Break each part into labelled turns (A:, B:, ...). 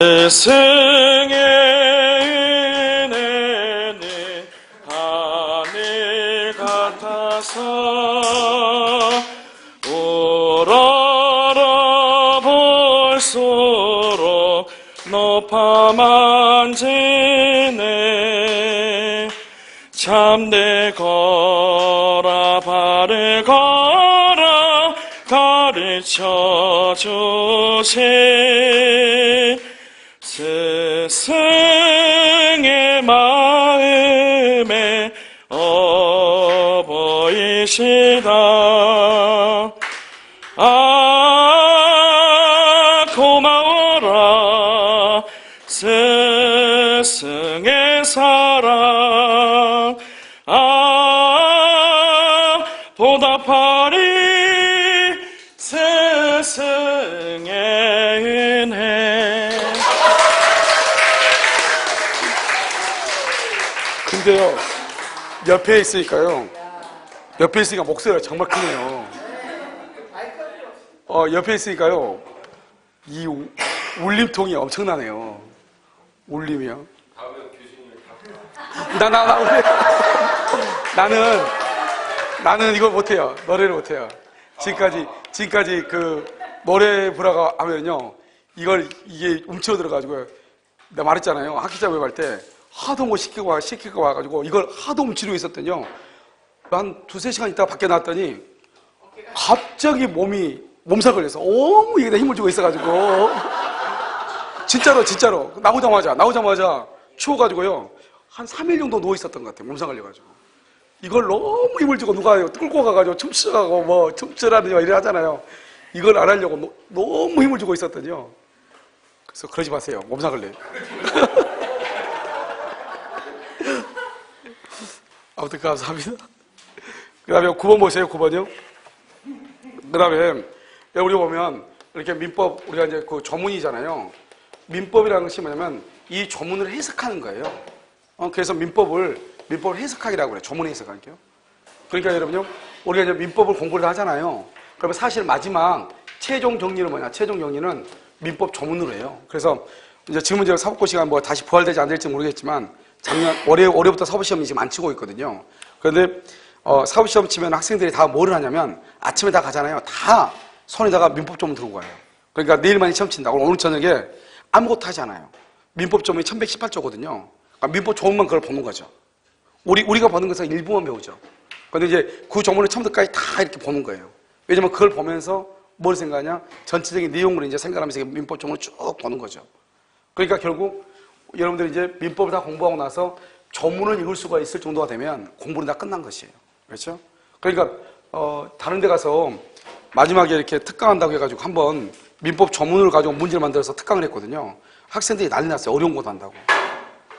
A: 스승의 은혜는 하늘 같아서 우러러 볼수록 높아만 지네. 참되 거라 바르거라 가르쳐 주세. 스승의 마음에 어보이시다. 고마워라 스승의 사랑. 보답하리 스승의 은혜.
B: 근데요, 옆에 있으니까 목소리가 정말 크네요. 옆에 있으니까요, 이 울림통이 엄청나네요. 울림이요. 나는 이걸 못해요. 노래를 못해요. 지금까지 그 노래 부라가 하면요, 이게 움츠러 들어가지고, 내가 말했잖아요. 학기 작업을 할 때 하도 뭐 시키고 와가지고 이걸 하도 움츠리고 있었더니요, 한 2-3시간 있다가 밖에 나왔더니 갑자기 몸살 걸려서 너무 이게 힘을 주고 있어가지고 진짜로 나오자마자 추워가지고요, 한 3일 정도 누워 있었던 것 같아요. 몸살 걸려가지고. 이걸 너무 힘을 주고 누가 끌고 가가지고 춤추라고 뭐 춤추라든지 이래 하잖아요. 이걸 안 하려고 너무 힘을 주고 있었더니요, 그래서 그러지 마세요. 몸살 걸려요. 아무튼 감사합니다. 그 다음에 9번 보세요. 9번이요. 그 다음에 우리 보면 이렇게 민법, 우리가 이제 그 조문이잖아요. 민법이라는 것이 뭐냐면 이 조문을 해석하는 거예요. 그래서 민법을 해석하기라고 그래요. 조문 해석하기요. 그러니까 여러분요, 우리가 이제 민법을 공부를 하잖아요. 그러면 사실 마지막 최종 정리는 뭐냐? 최종 정리는 민법 조문으로 해요. 그래서 이제 지금은 제가 사법고 시간 뭐 다시 부활되지 안 될지 모르겠지만 올해부터 사법시험이 지금 안 치고 있거든요. 그런데 사법시험 치면 학생들이 다 뭐를 하냐면 아침에 다 가잖아요. 다 손에다가 민법 조문 들고 가요. 그러니까 내일만이 시험 친다고. 오늘 저녁에 아무것도 하지 않아요. 민법 조문이 1118조거든요. 그러니까 민법 조문만 그걸 보는 거죠. 우리가 보는 것은 일부만 배우죠. 그런데 이제 그 조문을 처음부터까지 다 이렇게 보는 거예요. 왜냐면 그걸 보면서 뭘 생각하냐? 전체적인 내용을 이제 생각하면서 민법 조문을 쭉 보는 거죠. 그러니까 결국 여러분들이 이제 민법을 다 공부하고 나서 조문을 읽을 수가 있을 정도가 되면 공부는 다 끝난 것이에요. 그렇죠? 그러니까 다른 데 가서 마지막에 이렇게 특강한다고 해가지고 한번 민법 조문을 가지고 문제를 만들어서 특강을 했거든요. 학생들이 난리 났어요. 어려운 것도 한다고.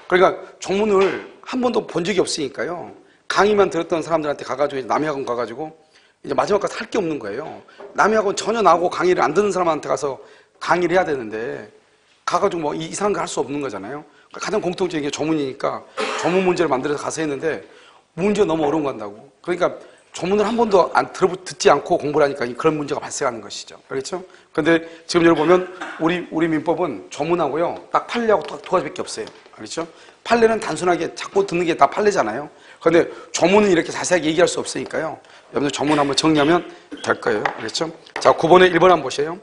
B: 그러니까 조문을 한 번도 본 적이 없으니까요, 강의만 들었던 사람들한테 가가지고 남의 학원 가가지고 이제 마지막까지 할 게 없는 거예요. 남의 학원 전혀 나오고 강의를 안 듣는 사람한테 가서 강의를 해야 되는데 가가지고 뭐 이상한 거 할 수 없는 거잖아요. 가장 공통적인 게 조문이니까 조문 문제를 만들어서 가서 했는데 문제가 너무 어려운 거 한다고. 그러니까 조문을 한 번도 듣지 않고 공부를 하니까 그런 문제가 발생하는 것이죠. 그렇죠? 근데 지금 여러분 보면 우리 민법은 조문하고요, 딱 판례하고 딱 두 가지밖에 없어요. 그렇죠? 판례는 단순하게 자꾸 듣는 게 다 판례잖아요. 그런데 조문은 이렇게 자세하게 얘기할 수 없으니까요, 여러분들 조문 한번 정리하면 될 거예요. 그렇죠? 자, 9번에 1번 한번 보세요.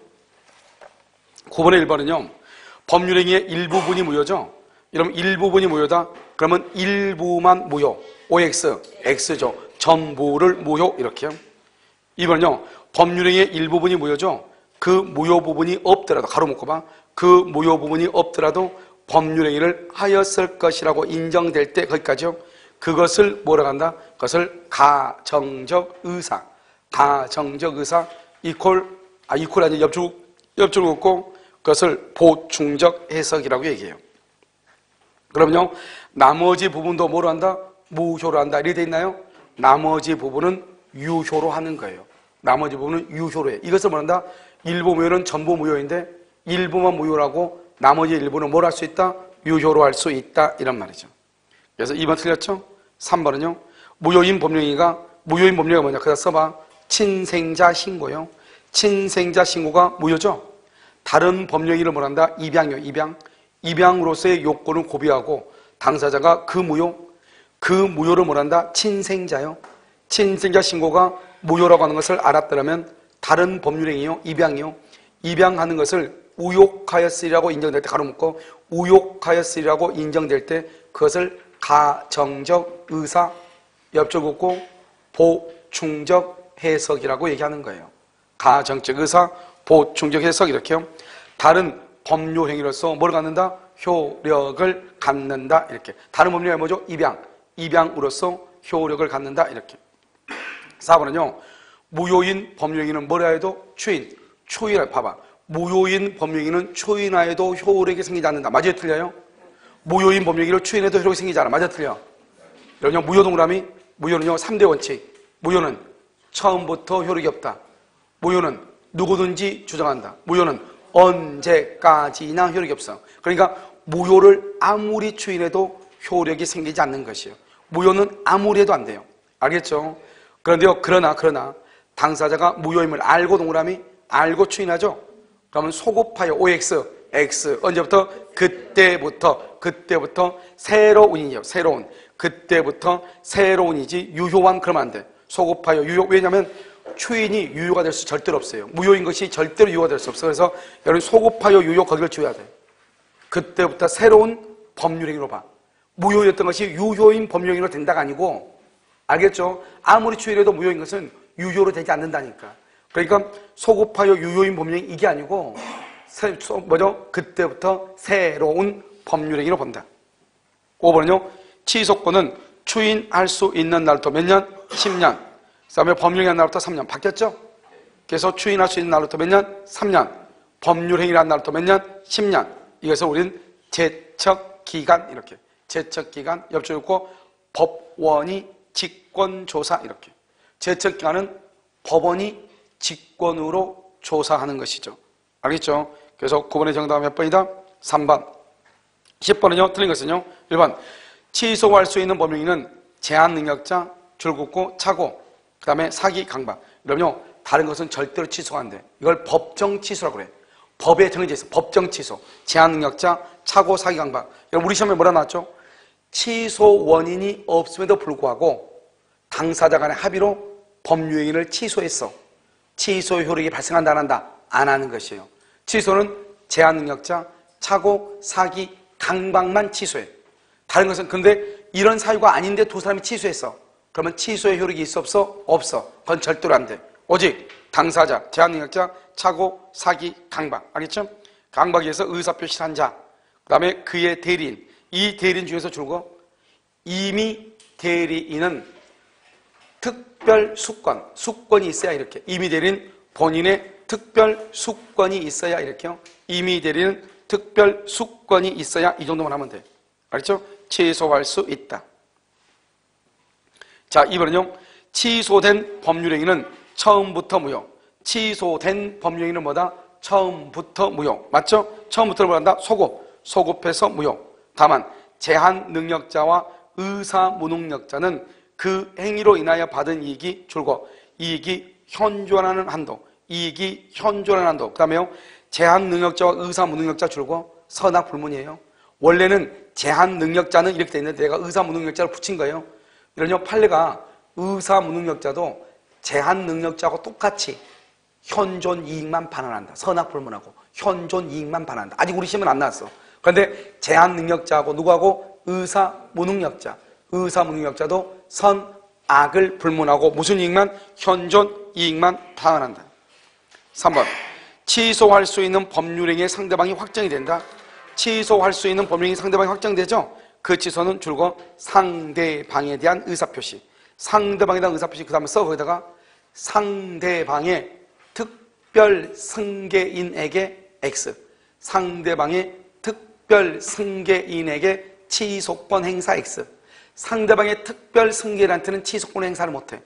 B: 9번에 1번은요, 법률행위의 일부분이 무효죠? 여러분, 일부분이 무효다? 그러면 일부만 무효. OX, X죠. 전부를 무효. 이렇게요. 2번은요, 법률행위의 일부분이 무효죠? 그 무효 부분이 없더라도, 가로 묶어 봐. 그 무효 부분이 없더라도 법률행위를 하였을 것이라고 인정될 때, 거기까지요. 그것을 뭐라고 한다? 그것을 가정적 의사. 가정적 의사, 이퀄 아니 옆줄 긋고 그것을 보충적 해석이라고 얘기해요. 그럼요, 나머지 부분도 뭐로 한다? 무효로 한다. 이렇게 돼 있나요? 나머지 부분은 유효로 하는 거예요. 나머지 부분은 유효로 해요. 이것을 뭐한다? 일부 무효는 전부 무효인데 일부만 무효라고 나머지 일부는 뭘 할 수 있다? 유효로 할 수 있다. 이런 말이죠. 그래서 2번 틀렸죠? 3번은요, 무효인 법령이가 뭐냐? 그다 써봐. 친생자 신고요. 친생자 신고가 무효죠? 다른 법령이를 뭐란다? 입양이요, 입양. 입양으로서의 요건을 고비하고 당사자가 그 무효를 뭐란다? 친생자요. 친생자 신고가 무효라고 하는 것을 알았더라면 다른 법률행위요, 입양이요. 입양하는 것을 우욕하였으리라고 인정될 때 가로묶고 우욕하였으리라고 인정될 때 그것을 가정적 의사, 옆줄 긋고 보충적 해석이라고 얘기하는 거예요. 가정적 의사, 보충적 해석 이렇게요. 다른 법률 행위로서 뭘 갖는다? 효력을 갖는다 이렇게. 다른 법률이 뭐죠? 입양으로서 효력을 갖는다 이렇게. 4번은요. 무효인 법률행위는 뭐라 해도 초인하 봐봐. 무효인 법률행위는 초인하여도 효력이 생기지 않는다. 맞아요? 틀려요? 무효인 법률행위를 초인해도 효력이 생기지 않아. 맞아? 틀려? 여러분요. 무효 동그라미. 무효는요. 3대 원칙. 무효는 처음부터 효력이 없다. 무효는 누구든지 주장한다. 무효는 언제까지나 효력이 없어. 그러니까 무효를 아무리 추인해도 효력이 생기지 않는 것이에요. 무효는 아무리 해도 안 돼요. 알겠죠? 그런데요. 그러나 당사자가 무효임을 알고 동그라미 알고 추인하죠. 그러면 소곱하여 OX, X 언제부터? 그때부터 새로운이죠. 새로운. 그때부터 새로운이지 유효한 그러면 안 돼. 소곱하여 유효. 왜냐하면 추인이 유효가 될 수 절대로 없어요. 무효인 것이 절대로 유효가 될 수 없어. 그래서 여러분 소곱하여 유효 거기를 지워야 돼. 그때부터 새로운 법률행위로 봐. 무효였던 것이 유효인 법률행위로 된다가 아니고, 알겠죠? 아무리 추인해도 무효인 것은 유효로 되지 않는다니까. 그러니까 소급하여 유효인 법률행위 이게 아니고 뭐죠? 그때부터 새로운 법률행위로 본다. 5번은요. 취소권은 추인할 수 있는 날부터 몇 년? 10년. 그 다음에 법률행위한 날부터 3년. 바뀌었죠? 그래서 추인할 수 있는 날부터 몇 년? 3년. 법률행위한 날부터 몇 년? 10년. 이것을 우리는 제척기간 이렇게. 제척기간 옆줄 긋고 법원이 직권조사 이렇게. 제척기간은 법원이 직권으로 조사하는 것이죠. 알겠죠? 그래서 9번의 정답은 몇 번이다? 3번. 10번은요. 틀린 것은요. 1번. 취소할 수 있는 법령인은 제한 능력자, 줄 긋고 차고, 그 다음에 사기, 강박. 그럼요. 다른 것은 절대로 취소가 안 돼. 이걸 법정 취소라고 그래. 법에 정해져 있어. 법정 취소. 제한 능력자, 차고, 사기, 강박. 여러분 우리 시험에 뭐라 나왔죠? 취소 원인이 없음에도 불구하고 당사자 간의 합의로 법률행위를 취소했어. 취소 효력이 발생한다 안 한다? 안 하는 것이에요. 취소는 제한 능력자, 차고, 사기, 강박만 취소해. 다른 것은 근데 이런 사유가 아닌데 두 사람이 취소했어. 그러면 취소의 효력이 있어 없어? 없어. 그건 절대로 안 돼. 오직 당사자, 제한 능력자, 차고, 사기, 강박. 알겠죠? 강박에서 의사표시를 한 자, 그 다음에 그의 대리인. 이 대리인 중에서 줄고 임의 대리인은 특별 수권이 있어야 이렇게. 임의 대리인 본인의 특별 수권이 있어야 이렇게요. 임의 대리인은 특별 수권이 있어야 이 정도만 하면 돼. 알겠죠? 취소할 수 있다. 자, 이번은요. 취소된 법률행위는 처음부터 무효. 취소된 법률행위는 뭐다? 처음부터 무효. 맞죠? 처음부터 뭘 한다? 소급해서 무효. 다만 제한 능력자와 의사 무능력자는 그 행위로 인하여 받은 이익이 줄고 이익이 현존하는 한도. 이익이 현존하는 한도. 그 다음에요. 제한 능력자와 의사 무능력자 줄고 선악 불문이에요. 원래는 제한 능력자는 이렇게 돼 있는데 내가 의사 무능력자를 붙인 거예요. 이런요. 판례가 의사 무능력자도 제한 능력자하고 똑같이 현존 이익만 반환한다. 선악 불문하고 현존 이익만 반환한다. 아직 우리 시험은 안 나왔어. 그런데 제한 능력자하고 누구하고? 의사 무능력자. 의사 무능력자도 선악을 불문하고 무슨 이익만? 현존 이익만 반환한다. 3번. 취소할 수 있는 법률행위의 상대방이 확정이 된다. 취소할 수 있는 법률행위 상대방이 확정되죠? 그 취소는 줄고 상대방에 대한 의사표시. 상대방에 대한 의사표시 그 다음에 써 거기다가 상대방의 특별 승계인에게 X. 상대방의 특별 승계인에게 취소권 행사 X. 상대방의 특별 승계인한테는 취소권 행사를 못해.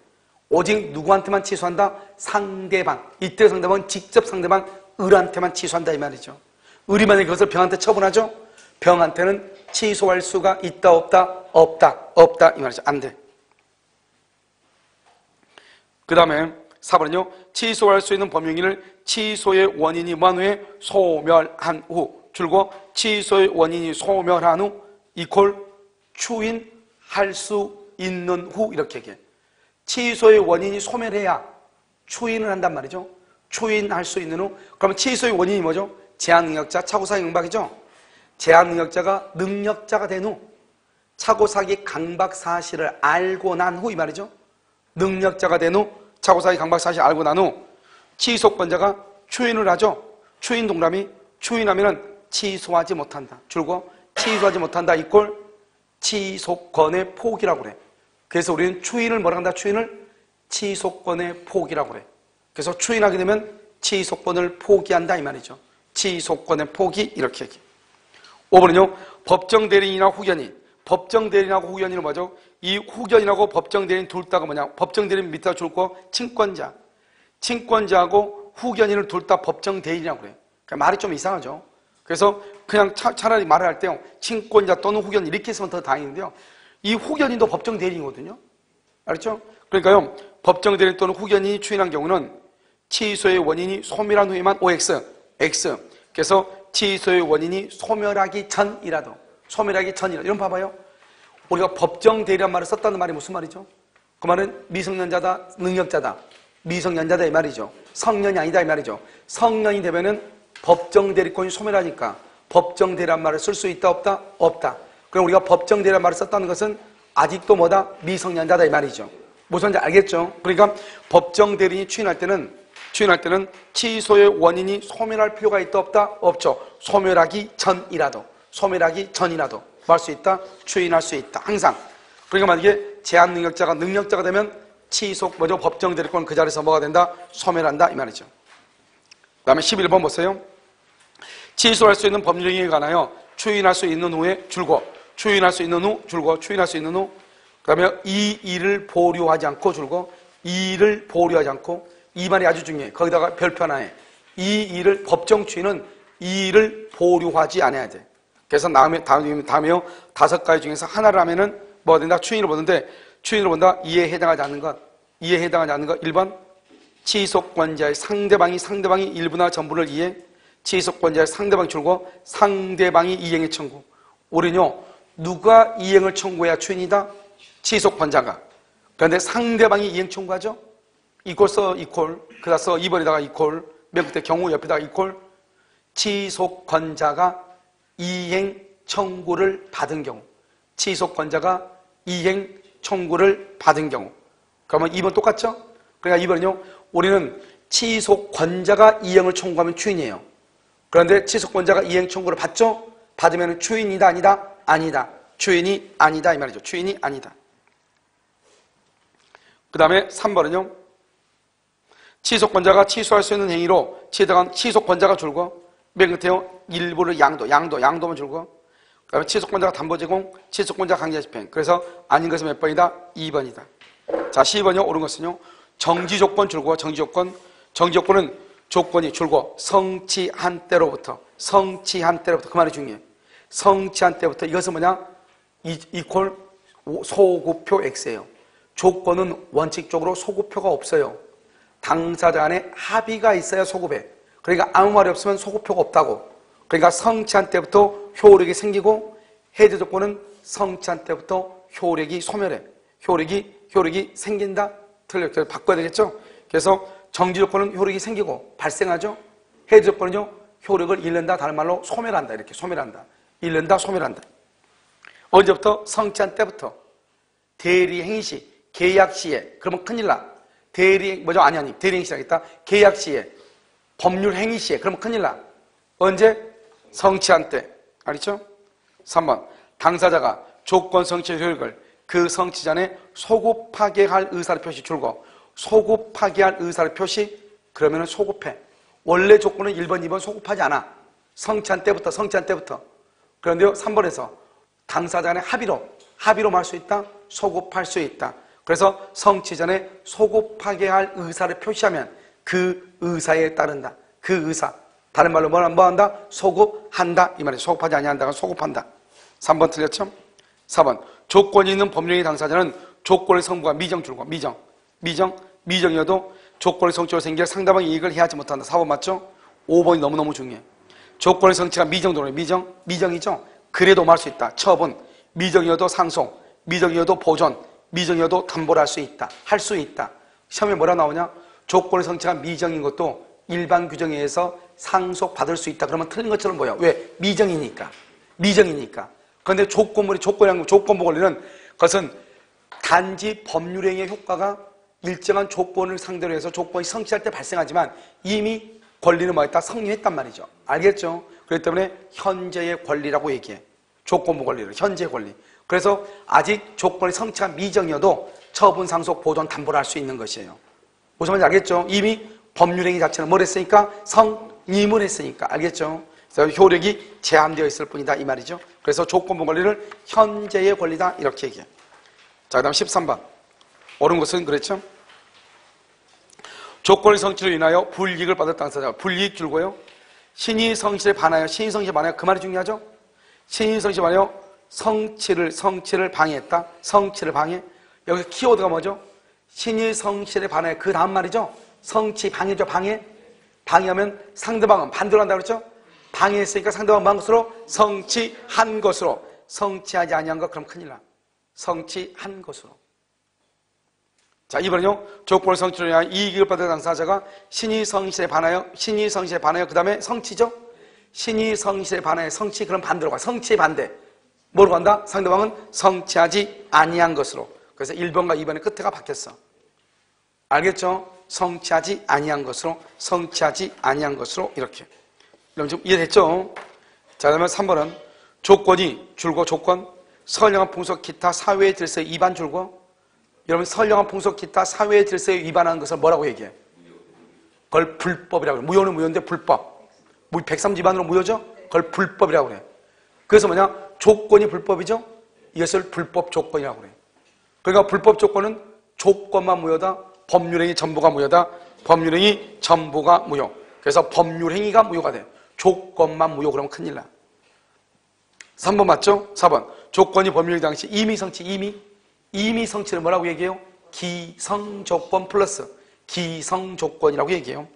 B: 오직 누구한테만 취소한다? 상대방. 이때 상대방은 직접 상대방 을한테만 취소한다 이 말이죠. 을이 만약에 그것을 병한테 처분하죠? 병한테는 취소할 수가 있다 없다? 없다 이 말이죠. 안 돼. 그 다음에 4번은요. 취소할 수 있는 법령인을 취소의 원인이 무한 후에 소멸한 후 줄고 취소의 원인이 소멸한 후 이퀄 추인할 수 있는 후 이렇게 얘기해. 취소의 원인이 소멸해야 추인을 한단 말이죠. 추인할 수 있는 후. 그러면 취소의 원인이 뭐죠? 제한능력자, 차고사기 강박이죠. 제한능력자가 능력자가 된 후 차고사기 강박 사실을 알고 난 후 이 말이죠. 능력자가 된 후 차고사기 강박 사실을 알고 난 후 취소권자가 추인을 하죠. 추인 동그라미 추인하면은 취소하지 못한다. 줄고 취소하지 못한다 이꼴 취소권의 포기라고 그래. 그래서 우리는 추인을 뭐라 한다? 추인을 취소권의 포기라고 그래. 그래서 추인하게 되면 취소권을 포기한다 이 말이죠. 취소권의 포기 이렇게 얘기해. 5번은요. 법정 대리인이나 후견인. 법정 대리인하고 후견인은 뭐죠? 이 후견인하고 법정 대리인 둘 다가 뭐냐? 법정 대리인 밑에다 줄 거 친권자. 친권자하고 후견인을 둘 다 법정 대리인이라고 그래. 그러니까 말이 좀 이상하죠. 그래서 그냥 차라리 말을 할 때 친권자 또는 후견인 이렇게 했으면 더 다행인데요. 이 후견인도 법정 대리인이거든요. 알았죠? 그러니까요. 법정 대리인 또는 후견인이 추인한 경우는 취소의 원인이 소멸한 후에만 OX, X. 그래서 취소의 원인이 소멸하기 전이라도 이런 봐봐요. 우리가 법정 대리란 말을 썼다는 말이 무슨 말이죠? 그 말은 미성년자다, 능력자다. 미성년자다 이 말이죠. 성년이 아니다 이 말이죠. 성년이 되면은 법정 대리권이 소멸하니까 법정 대리란 말을 쓸 수 있다 없다? 없다. 그럼 우리가 법정 대리란 말을 썼다는 것은 아직도 뭐다? 미성년자다 이 말이죠. 무슨 말인지 알겠죠? 그러니까 법정 대리인이 추인할 때는 취소의 원인이 소멸할 필요가 있다 없다? 없죠. 소멸하기 전이라도 뭐 할 수 있다? 추인할 수 있다. 항상. 그러니까 만약에 제한 능력자가 되면 취소 법정 대리권 그 자리에서 뭐가 된다? 소멸한다 이 말이죠. 그 다음에 11번 보세요. 취소할 수 있는 법률행위에 관하여 추인할 수 있는 후에 줄고 추인할 수 있는 후 줄고 추인할 수 있는 후 그 다음에 이 일을 보류하지 않고 줄고 이 일을 보류하지 않고 이 말이 아주 중요해. 거기다가 별표 하나 해. 이 일을 법정 추인은 이 일을 보류하지 않아야 돼. 그래서 다음에요 5가지 중에서 하나를 하면은 뭐가 된다? 추인을 보는데 추인을 본다. 이에 해당하지 않는 것 1번 취소권자의 상대방이 일부나 전부를 이해 취소권자의 상대방이 줄고 상대방이 이행의 청구. 우리는요 누가 이행을 청구해야 추인이다? 취소권자가. 그런데 상대방이 이행 청구하죠? 이꼴 써 이꼴 그다 써 2번에다가 이꼴 맨 끝에 경우 옆에다가 이꼴 취소권자가 이행 청구를 받은 경우 취소권자가 이행 청구를 받은 경우 그러면 2번 똑같죠? 그러니까 2번은요 우리는 취소권자가 이행을 청구하면 추인이에요. 그런데 취소권자가 이행 청구를 받죠? 받으면 추인이다 아니다? 아니다. 추인이 아니다 이 말이죠. 추인이 아니다. 그 다음에 3번은요 취소권자가 취소할 수 있는 행위로 취득한 취소권자가 줄고 맨 끝에요 일부를 양도만 줄고 그 다음에 취소권자가 담보 제공 취소권자 강제 집행. 그래서 아닌 것은 몇 번이다? 2번이다. 자 12번이요 옳은 것은요 정지조건 줄고 정지조건은 조건이 줄고 성취한 때로부터 그 말이 중요해. 성취한 때부터 이것은 뭐냐? 이퀄 소구표 X예요. 조건은 원칙적으로 소구표가 없어요. 당사자 간에 합의가 있어야 소급해. 그러니까 아무 말이 없으면 소구표가 없다고. 그러니까 성취한 때부터 효력이 생기고 해제 조건은 성취한 때부터 효력이 소멸해. 효력이 생긴다? 틀려. 그래서 바꿔야 되겠죠? 그래서 정지 조건은 효력이 생기고 발생하죠? 해제 조건은요, 효력을 잃는다. 다른 말로 소멸한다. 이렇게 소멸한다. 잃는다, 소멸한다. 언제부터? 성취한 때부터. 대리 행위 시, 계약 시에. 그러면 큰일 나. 대리 행위 시라겠다. 계약 시에. 법률 행위 시에. 그러면 큰일 나. 언제? 성취한 때. 알겠죠? 3번. 당사자가 조건 성취의 효력을 그 성취 전에 소급하게 할 의사를 표시 줄고 소급하게 할 의사를 표시 그러면 소급해. 원래 조건은 1번, 2번 소급하지 않아. 성취한 때부터. 그런데요 3번에서 당사자 간의 합의로 할 수 있다. 소급할 수 있다. 그래서 성취 전에 소급하게 할 의사를 표시하면 그 의사에 따른다. 그 의사. 다른 말로 뭐 한다? 소급한다. 이 말이에요. 소급하지 아니한다가 소급한다. 3번 틀렸죠? 4번. 조건이 있는 법령의 당사자는 조건의 성부가 미정 줄고 미정이어도 조건의 성취로 생길 상대방의 이익을 해하지 못한다. 4번 맞죠? 5번이 너무너무 중요해. 조건의 성취가 미정도로 미정이죠. 그래도 말할 수 있다. 처분, 미정이어도 상속, 미정이어도 보존, 미정이어도 담보를 할 수 있다. 할 수 있다. 시험에 뭐라 나오냐? 조건의 성취가 미정인 것도 일반 규정에 의해서 상속받을 수 있다. 그러면 틀린 것처럼 보여. 왜? 미정이니까. 미정이니까. 그런데 조건부 권리는 그것은 단지 법률행위의 효과가 일정한 조건을 상대로 해서 조건이 성취할 때 발생하지만 이미 권리는 뭐였다? 성립했단 말이죠. 알겠죠? 그렇기 때문에 현재의 권리라고 얘기해. 조건부 권리를. 현재 권리. 그래서 아직 조건이 성취한 미정이어도 처분, 상속, 보존, 담보를 할 수 있는 것이에요. 무슨 말인지 알겠죠? 이미 법률행위 자체는 뭘 했으니까? 성립을 했으니까. 알겠죠? 그래서 효력이 제한되어 있을 뿐이다. 이 말이죠. 그래서 조건부 권리를 현재의 권리다. 이렇게 얘기해. 자, 그 다음 13번. 옳은 것은 그랬죠? 조건의 성취로 인하여 불이익을 받을 당사자가 불이익 줄고요. 신의 성실에 반하여 그 말이 중요하죠? 신의 성실에 반하여 성취를 방해했다. 성취를 방해. 여기서 키워드가 뭐죠? 신의 성실에 반하여 그 다음 말이죠? 성취 방해죠. 방해하면 상대방은 반대로 한다고 그랬죠? 방해했으니까 상대방은 뭐한 것으로? 성취한 것으로. 성취하지 아니한 것 그럼 큰일 나. 성취한 것으로. 자, 이번에요. 조건의 성취로 인하여 이익을 받을 당사자가 신의 성실에 반하여 그 다음에 성취죠? 신의 성실에 반하여 성취 그럼 반대로 가. 성취의 반대. 뭐로 간다? 상대방은 성취하지 아니한 것으로. 그래서 1번과 2번의 끝에가 바뀌었어. 알겠죠? 성취하지 아니한 것으로 이렇게. 그럼 좀 이해됐죠? 자, 그러면 3번은 조건이 줄고 선량한 풍속 기타 사회의 질서에 위반 줄고. 여러분 선량한 풍속 기타 사회의 질서에 위반하는 것을 뭐라고 얘기해? 그걸 불법이라고 그래. 무효는 무효인데 불법. 103 위반으로 무효죠? 그걸 불법이라고 그래. 그래서 뭐냐? 조건이 불법이죠? 이것을 불법 조건이라고 그래. 그러니까 불법 조건은 조건만 무효다. 법률행위 전부가 무효다. 법률행위 전부가 무효. 그래서 법률행위가 무효가 돼. 조건만 무효 그러면 큰일 나. 3번 맞죠? 4번. 조건이 법률행위 당시 이미 성취를 뭐라고 얘기해요? 기성조건 플러스 기성조건이라고 얘기해요.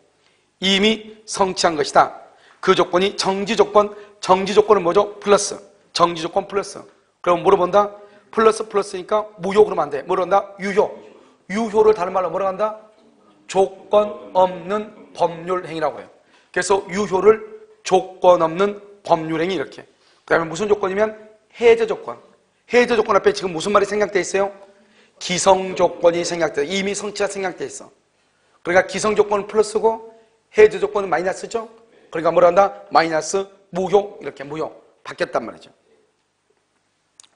B: 이미 성취한 것이다. 그 조건이 정지조건은 뭐죠? 플러스. 정지조건 플러스. 그럼 뭐로 본다? 플러스니까 무효 그러면 안 돼. 뭐로 한다? 유효를 다른 말로 뭐라고 한다? 조건 없는 법률행위라고 해요. 그래서 유효를 조건 없는 법률행위 이렇게. 그 다음에 무슨 조건이면 해제조건. 해제조건 앞에 지금 무슨 말이 생략되어 있어요? 기성조건이 생략되어 있어요. 이미 성취가 생략되어 있어. 그러니까 기성조건은 플러스고 해제조건은 마이너스죠? 그러니까 뭐라 한다? 마이너스 무효 이렇게 무효. 바뀌었단 말이죠.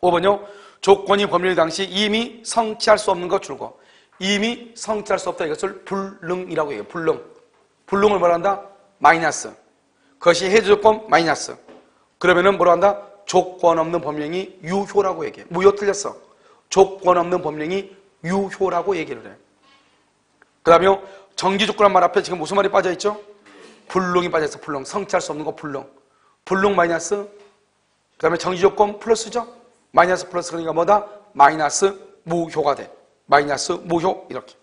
B: 5번요. 조건이 법률 당시 이미 성취할 수 없는 것 줄고 이미 성취할 수 없다. 이것을 불능이라고 해요. 불능을 뭐라 한다? 마이너스. 그것이 해제조건 마이너스. 그러면은 뭐라 한다? 조건 없는 법령이 유효라고 얘기해. 무효 틀렸어. 조건 없는 법령이 유효라고 얘기를 해. 그 다음에 정지조건한 말 앞에 지금 무슨 말이 빠져있죠? 불능이 빠져있어. 불능. 성취할 수 없는 거 불능. 불능 마이너스. 그 다음에 정지조건 플러스죠? 마이너스 플러스 그러니까 뭐다? 마이너스 무효가 돼. 마이너스 무효 이렇게.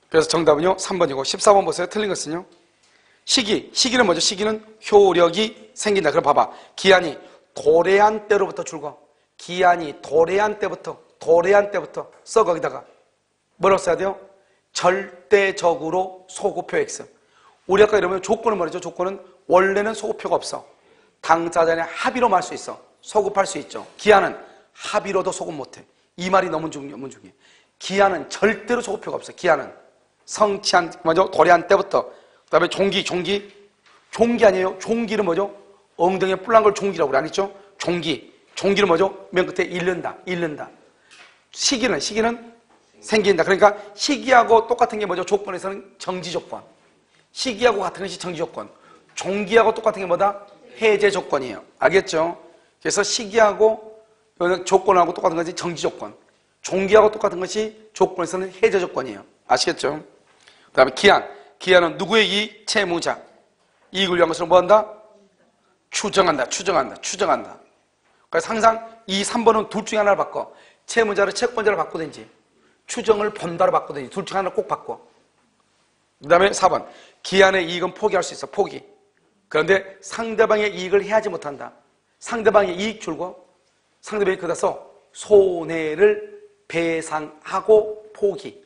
B: 그래서 정답은요 3번이고 14번 보세요. 틀린 것은요. 시기는 뭐죠? 시기는 효력이 생긴다. 그럼 봐봐. 기한이 도래한 때로부터 줄거. 기한이 도래한 때부터 써 거기다가 뭐라고 써야 돼요? 절대적으로 소급표 X. 우리 아까 이러면 조건은 말이죠. 조건은 원래는 소급표가 없어. 당사자 간의 합의로 말 수 있어. 소급할 수 있죠. 기한은 합의로도 소급 못해. 이 말이 너무 중요해. 기한은 절대로 소급표가 없어. 기한은 성취한 도래한 때부터. 그 다음에 종기 아니에요. 종기는 뭐죠? 엉덩이에 뿔난 걸 종기라고 그래. 아니죠? 종기는 뭐죠? 맨 끝에 잃는다. 시기는 생긴다. 그러니까 시기하고 똑같은 게 뭐죠? 조건에서는 정지조건. 시기하고 같은 것이 정지조건. 종기하고 똑같은 게 뭐다? 해제조건이에요. 알겠죠? 그래서 시기하고 조건하고 똑같은 것이 정지조건. 종기하고 똑같은 것이 조건에서는 해제조건이에요. 아시겠죠? 그 다음에 기한은 누구의 이익? 채무자. 이익을 위한 것을 뭐한다? 추정한다. 그래서 항상 이 3번은 둘 중에 하나를 바꿔. 채무자를 채권자를 바꾸든지 추정을 본다로 바꾸든지 둘 중에 하나를 꼭 바꿔. 그 다음에 4번. 기한의 이익은 포기할 수 있어. 포기. 그런데 상대방의 이익을 해하지 못한다. 상대방의 이익 줄고 상대방이 그다서 손해를 배상하고 포기.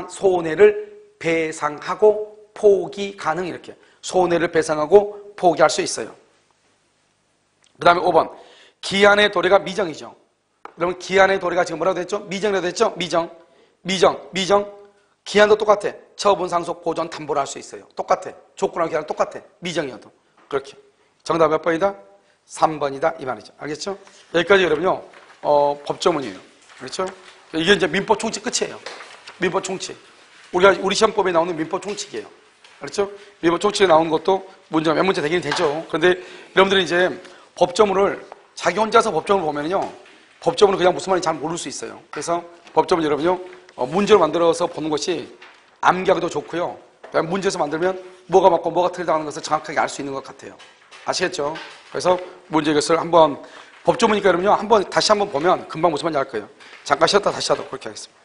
B: 손해를 배상하고 포기 가능 이렇게. 손해를 배상하고 포기할 수 있어요. 그 다음에 5번. 기한의 도래가 미정이죠. 그러면 기한의 도래가 지금 뭐라고 됐죠? 미정이라고 됐죠? 미정. 기한도 똑같아. 처분, 상속, 보존, 담보를 할 수 있어요. 똑같아. 조건하고 기한은 똑같아. 미정이어도. 그렇게. 정답 몇 번이다? 3번이다. 이 말이죠. 알겠죠? 여기까지 여러분요, 법조문이에요. 그렇죠? 이게 이제 민법 총칙 끝이에요. 민법 총칙. 우리 시험법에 나오는 민법 총칙이에요. 그렇죠? 민법 총칙에 나오는 것도 문제가 몇 문제 되기는 되죠. 그런데 여러분들이 이제 법조문을 자기 혼자서 법조문을 보면요, 법조문은 그냥 무슨 말인지 잘 모를 수 있어요. 그래서 법조문 여러분요, 문제로 만들어서 보는 것이 암기하기도 좋고요. 문제에서 만들면 뭐가 맞고 뭐가 틀리다는 것을 정확하게 알 수 있는 것 같아요. 아시겠죠? 그래서 문제 이것을 한번 법조문이니까 여러분요, 다시 한번 보면 금방 무슨 말인지 알 거예요. 잠깐 쉬었다 다시 하도록 그렇게 하겠습니다.